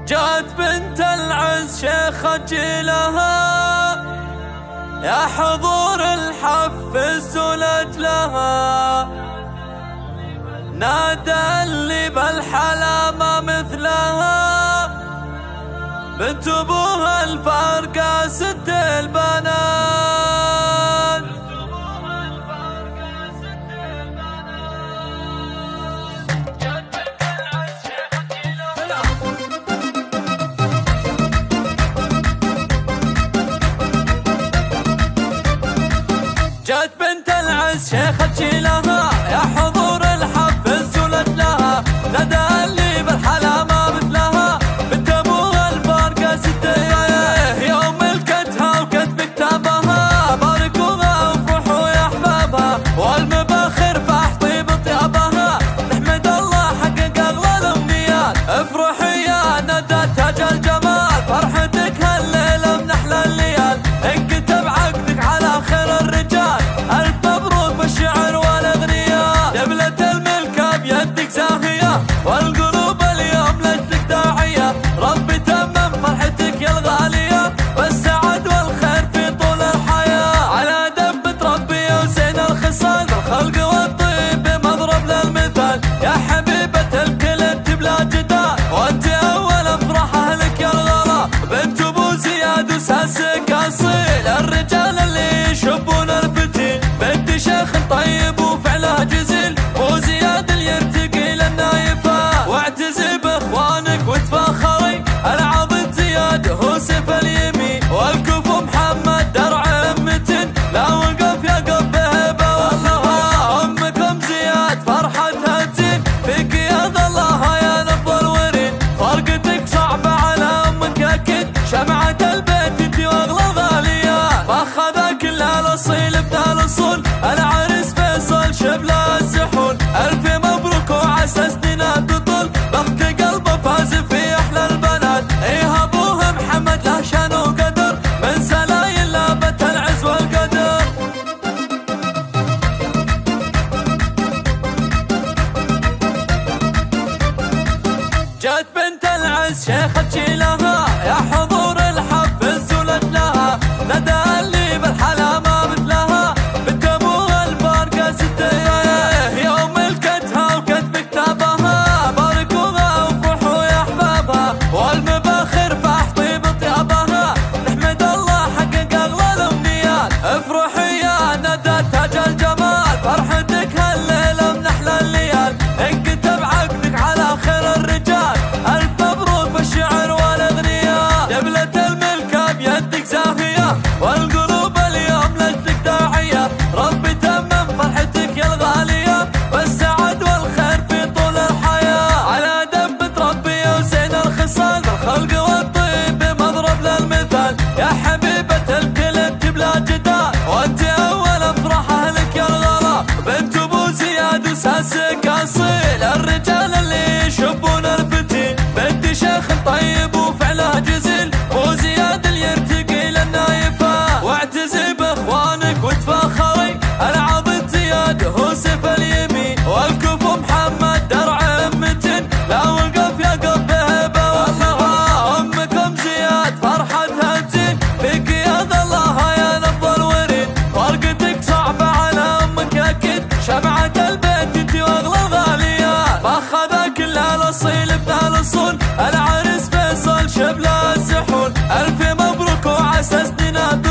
جات بنت العز شيخة جيلها، يا حضور الحفز ولجلها، نادى اللي بالحلا ما مثلها، بنت ابوها الفارقة ست البنات. جات بنت العز شيخة جيلها، يا حضور الحفز ولجلها، نادى اللي بالحلا ما مثلها، بنت ابوها الفارقة ست يوم ملكتها وكتب كتابها، باركوها وافرحوا يا احبابها، والمباخر فاح طيب طيابها، نحمد الله حقق اغلى الامنيات، افرحي يا ندى تاج الجمال، فرحتك هالليله من احلى الليال، انكتب عقدك على خير الرجال، الف مبروك بالشعر والاغنياء، دبلة الملكة بيدك زاهية، والقلوب اليوم لجلك داعية، ربي تمم فرحتك يا الغالية، بالسعد والخير في طول الحياة، على دبة ربي وزين الخصال، بالخلق والطيب بمضرب للمثال، يا حبيبة الكل انت بلا جدال، وانت اول افراح اهلك يا الغلا، بنت ابو زياد وساسك اصيل، الرجال اللي يشبون الفتيل، بنت شيخ طيب وفعله جزيل، ابو زياد اللي يرتقي للنايفه، واعتزي باخوانك وتفاخري، العضد زياد هو سيف اليمين، والكفو محمد درع متن، لا وقف يقف بهبه والله، امكم زياد فرحتها تزين، فيك يا الله يا نبض الورين، فرقتك صعبه على امك اكيد، شمعة البيت انت واغلى الغاليات، فاخذها كل الاصيل بدا الاصول، العريس فيصل شبله الزحول، الف مبروك وعسى سنينات تطول، بخت قلبه فاز في احلى البنات، ايه ابوها محمد له شان وقدر، من سلايل لابت العز والقدر. جات بنت العز شيخة جيلها، يا حضور الحفز ولجلها، ندى اللي بالحلا ما مثلها، بنت ابوها الفارقة ست يوم ملكتها وكتب كتابها، باركوها وافرحوا يا احبابها، والمباخر فاح طيب طيابها، نحمد الله حقق اغلى الامنيات، افرحي يا ندى تاج الجمال، فرحتك هالليله من احلى الليال، انكتب عقدك على خير الرجال، الف مبروك بالشعر والاغنياء، دبلة الملكة بيدك زاهية، والقلوب اليوم لجلك داعية، ربي تمم فرحتك يا الغالية، بالسعد والخير في طول الحياة، على دبة ربي وزين الخصال، بالخلق والطيب بمضرب للمثال، يا حبيبة الكل انت بلا جدال، وانت اول افراح اهلك يا الغلا، بنت ابو زياد وساسك اصيل، الرجال اللي يشبون الفتيل، بنت شيخ طيب وفعله جزيل، ابو زياد اللي يرتقي للنايفه، واعتزي باخوانك وتفاخري، العضد زياد هو سيف اليمين، والكفو محمد درع متن، لا وقف يقف بهبه والله، امكم زياد فرحتها تزين، فيك يا الله يا نبض الورين، فرقتك صعبه على امك اكيد، شمعة البيت انت واغلى الغاليات، فاخذها كل الاصيل بدا الاصول، العريس فيصل شبله الزحول، الف مبروك وعسى سنينات